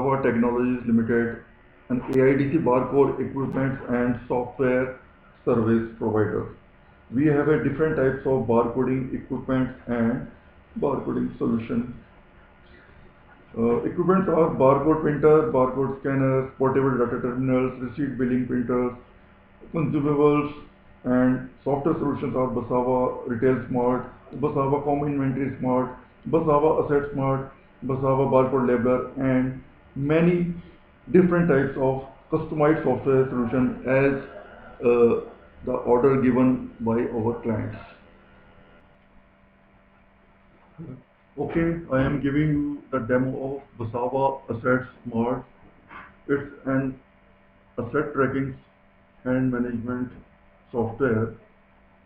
Basava Technologies Limited, an AIDC barcode equipment and software service provider. We have a different types of barcoding equipment and barcoding solution. Equipments are barcode printer, barcode scanners, portable data terminals, receipt billing printers, consumables, and software solutions are Basava Retail Smart, Basava Com Inventory Smart, Basava Asset Smart, Basava Barcode Labeler, and many different types of customized software solution as the order given by our clients. Okay, I am giving you the demo of Basava Asset Smart. It's an asset tracking and management software.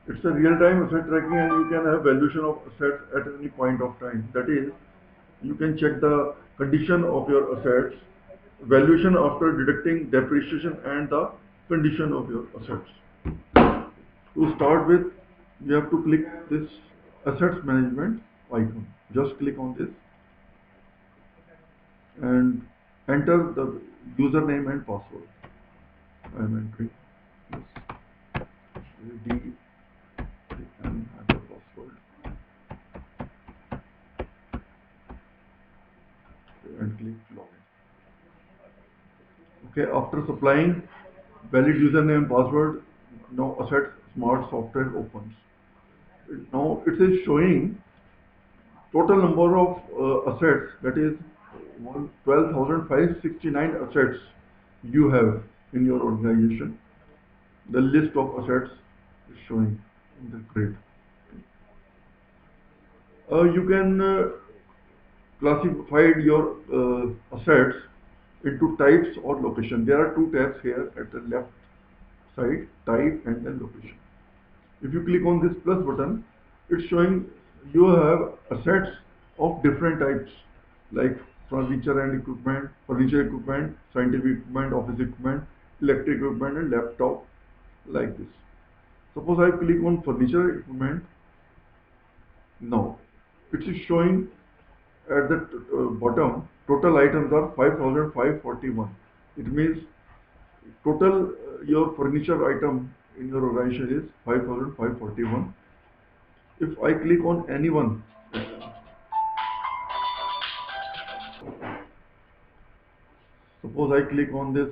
It's a real-time asset tracking and you can have valuation of assets at any point of time. That is, you can check the condition of your assets, valuation after deducting depreciation and the condition of your assets. To start with, you have to click this assets management icon. Just click on this and enter the username and password. I am entering this D and the password and click login. Okay, after supplying valid username and password, now Asset Smart software opens. Now it is showing total number of assets, that is 12,569 assets you have in your organization. The list of assets is showing in the grid. You can classify your assets into types or location. There are two tabs here at the left side, type and then location. If you click on this plus button, it's showing you have assets of different types like furniture and equipment, scientific equipment, office equipment, electric equipment and laptop, like this. Suppose I click on furniture equipment. Now it is showing at the bottom total items are 5,541. It means total your furniture item in your organization is 5,541. If I click on any one, suppose I click on this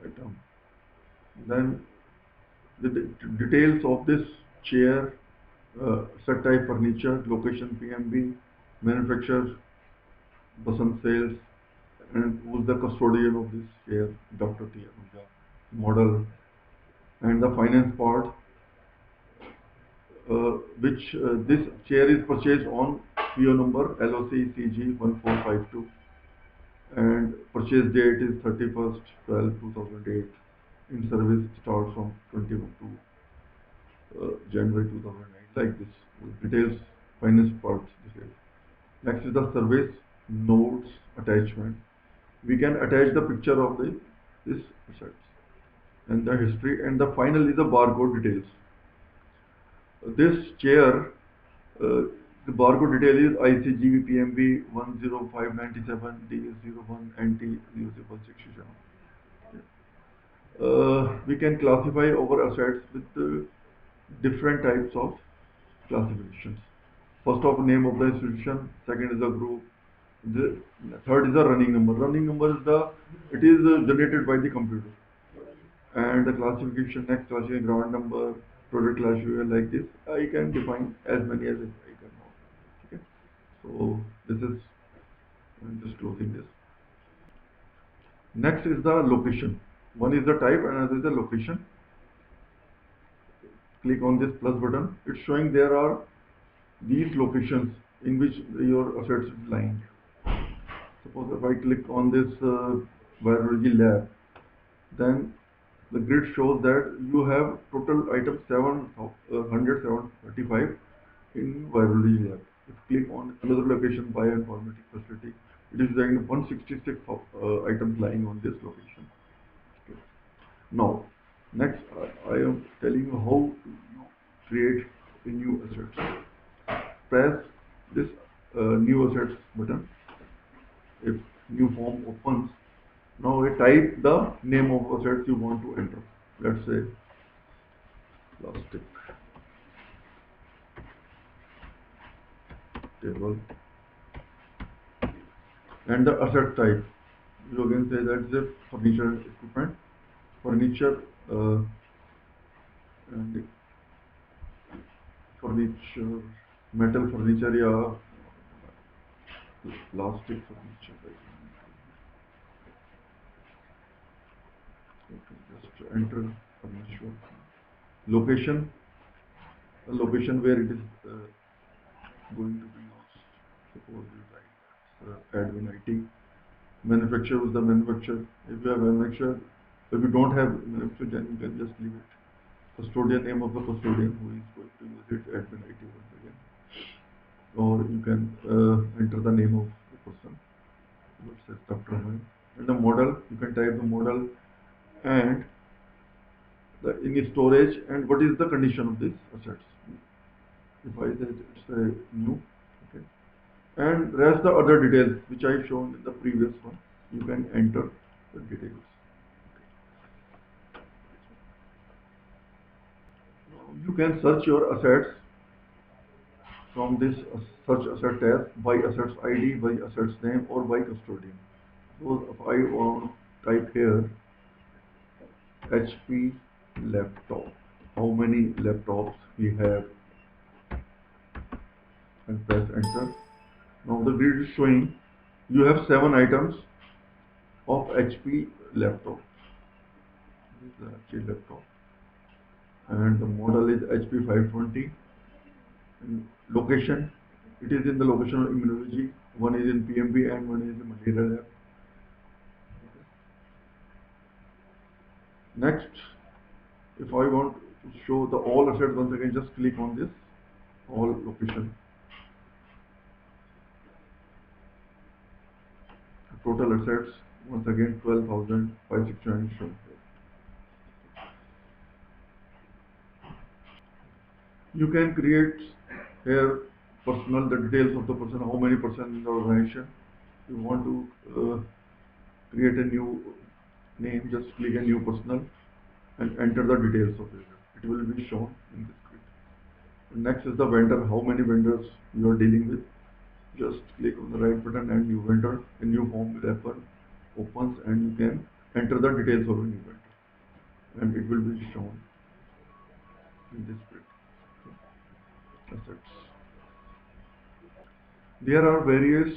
item, then the details of this chair, set type furniture, location PMB, manufacturer, Basant sales, and who's the custodian of this chair, Dr. T. Anuja, model, and the finance part, which this chair is purchased on PO number LOC CG 1452 and purchase date is 31st 12 2008. In service starts from 21 to January 2009, like this. Details, finance parts details. Next is the service notes attachment. We can attach the picture of this assets and the history, and the final is the barcode details. This chair, the barcode detail is ICGB PMB 10597 D01 NT 067. We can classify our assets with different types of classifications. First of name of the institution, second is the group, the third is the running number. Running number is it is generated by the computer. And the classification, next classification, ground number, product classification, like this. I can define as many as I can know. Okay. So this is, I'm just closing this. Next is the location. One is the type, another is the location. Click on this plus button. It's showing there are these locations in which your assets is lying. Suppose if I click on this virology lab, then the grid shows that you have total items 735 in virology lab. If you click on another location, bioinformatics facility, it is showing 166 items lying on this location. Okay. Now, next I am telling you how you create a new assets. Press this new assets button. If new form opens. Now we type the name of assets you want to enter. Let's say plastic table and the asset type. You can say that's a furniture equipment, furniture and furniture, metal furniture, yeah, plastic furniture. Okay, just enter furniture. Location, the location where it is going to be used. Suppose you write admin IT. Manufacturer is the manufacturer. If you have manufacturer, if you don't have manufacturer, then you can just leave it. Custodian, name of the custodian who is going to use it, admin IT once again. Or you can enter the name of the person. Let's say Dr. Moin. And the model, you can type the model and the in storage and what is the condition of this assets. If I say it's a new, okay. And rest the other details which I shown in the previous one, you can enter the details. You can search your assets from this search asset tab by assets ID, by assets name, or by custodian. So if I want to type here HP laptop, how many laptops we have, and press enter. Now the grid is showing you have 7 items of HP laptop. This is the HP laptop, and the model is HP 520. And location, it is in the location of immunology. One is in PMB and one is in malaria lab. Next, if I want to show the all assets once again, just click on this all location. Total assets once again 12,569 shown here. You can create here personal, the details of the person, how many person in the organization. You want to create a new name, just click a new personal and enter the details of it. It will be shown in this grid. Next is the vendor, how many vendors you are dealing with. Just click on the right button and new vendor, a new form will happen, opens, and you can enter the details of a new vendor. And it will be shown in this grid. Assets. There are various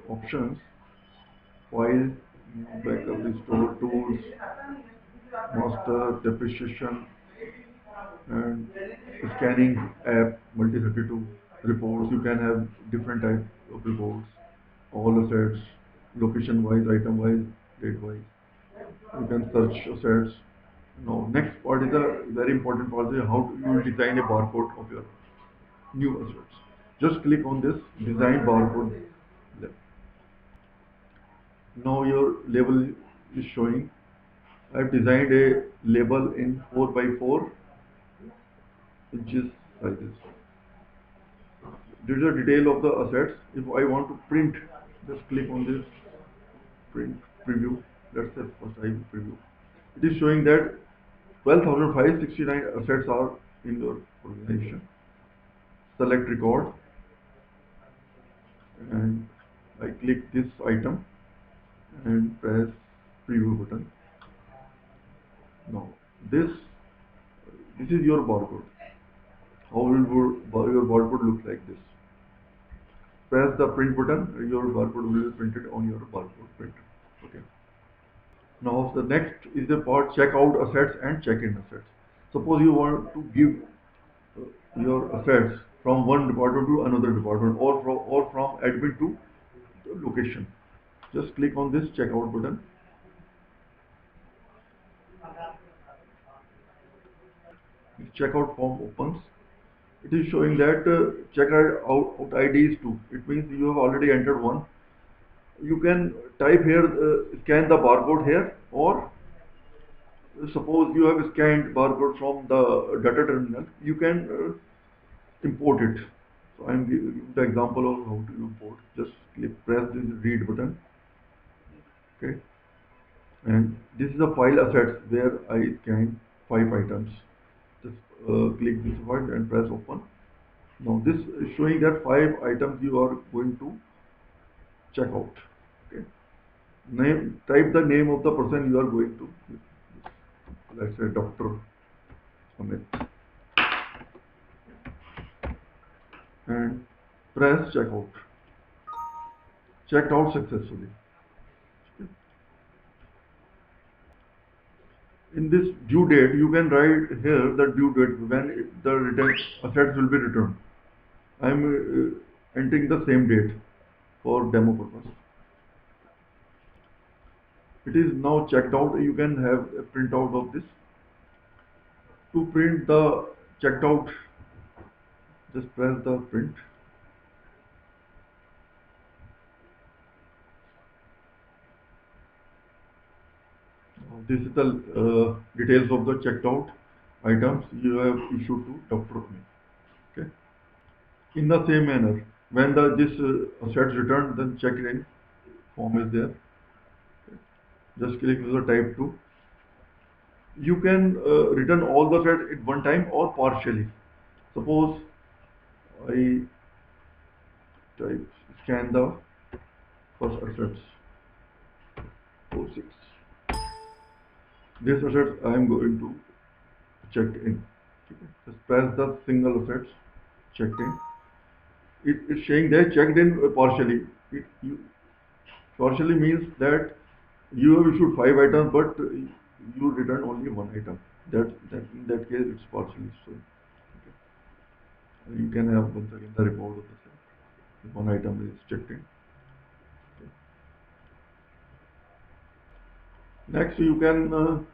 options: file, backup, restore, tools, master, depreciation, and scanning app, multi-32 reports. You can have different types of reports, all assets, location-wise, item-wise, date-wise. You can search assets. Now, next part is a very important part: is how you will design a barcode of your new assets. Just click on this design barcode. Now your label is showing. I've designed a label in 4 by 4 inches sizes. This is a detail of the assets. If I want to print, just click on this print preview. Let's say first I preview. It is showing that 12,569 assets are in your organization. Select record and I click this item and press preview button. Now this is your barcode. How will your barcode look like this? Press the print button, your barcode will be printed on your barcode printer. Okay. Now the next is the part check out assets and check in assets. Suppose you want to give your assets from one department to another department or from admin to location. Just click on this checkout button. The checkout form opens. It is showing that checkout ID is 2. It means you have already entered one. You can type here, scan the barcode here, or suppose you have scanned barcode from the data terminal, you can import it. So I am giving the example of how to import. Just press this read button Okay, and this is a file assets where I scan 5 items. Just click this one and press open. Now this is showing that 5 items you are going to check out. Okay, type the name of the person you are going to. Let's say Dr. Amit, and press checkout. Checked out successfully. In this due date, you can write here the due date when the return assets will be returned. I am entering the same date for demo purpose. It is now checked out. You can have a printout of this. To print the checked out, just press the print. This is the details of the checked out items you have issued to Dr. Amit. Okay. In the same manner, when this assets returned, then check in form is there. Just click user type 2. You can return all the threads at one time or partially. Suppose I type scan the first assets 06. This assets I am going to check in. Okay. Just press the single assets checked in. It is saying that checked in partially. Partially means that you have issued 5 items, but you return only one item. That in that case it's partially so. You can have once again the report of the same. If one item is checked in. Next, you can have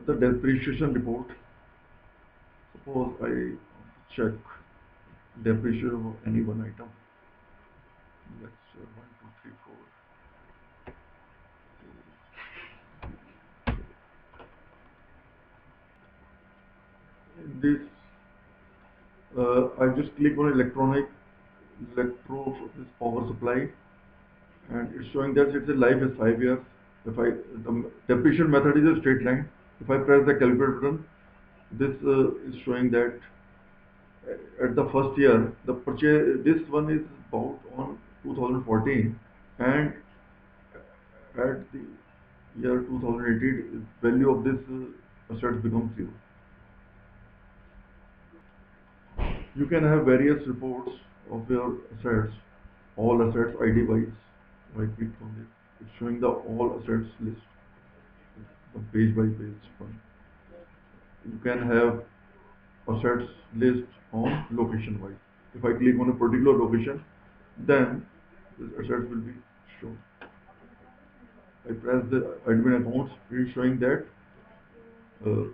the depreciation report. Suppose I check depreciation of any one item. Let's 1, 2, 3, 4. In this, I just click on electro this power supply, and it's showing that its life is 5 years. If the depreciation method is a straight line. If I press the calculate button, this is showing that at the first year, the purchase, this one is bought on 2014, and at the year 2018, value of this assets becomes 0. You can have various reports of your assets, all assets ID wise. I click on this. It's showing the all assets list, the page by page one. You can have assets list on location wise. If I click on a particular location, then this assets will be shown. I press the admin accounts, it is showing that uh,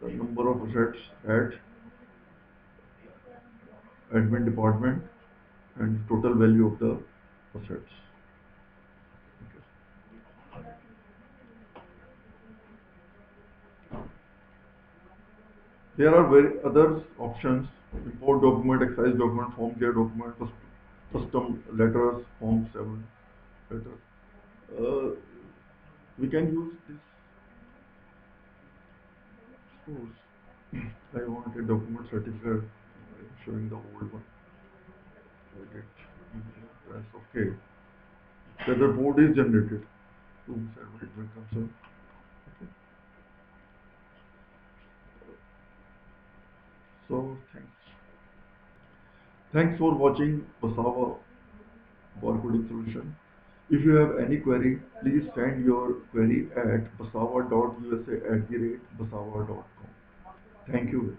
the number of assets at admin department and total value of the assets. Okay. There are other options: import document, excise document, form J document, custom letters, form 7 letters. Uh, we can use this. Suppose I want a document certificate. I'm showing the old one. Edit. Press OK. The report is generated. Room server admin console. Okay. So thanks for watching Basava barcoding solution. If you have any query, please send your query at basava.usa@basava.com. Thank you.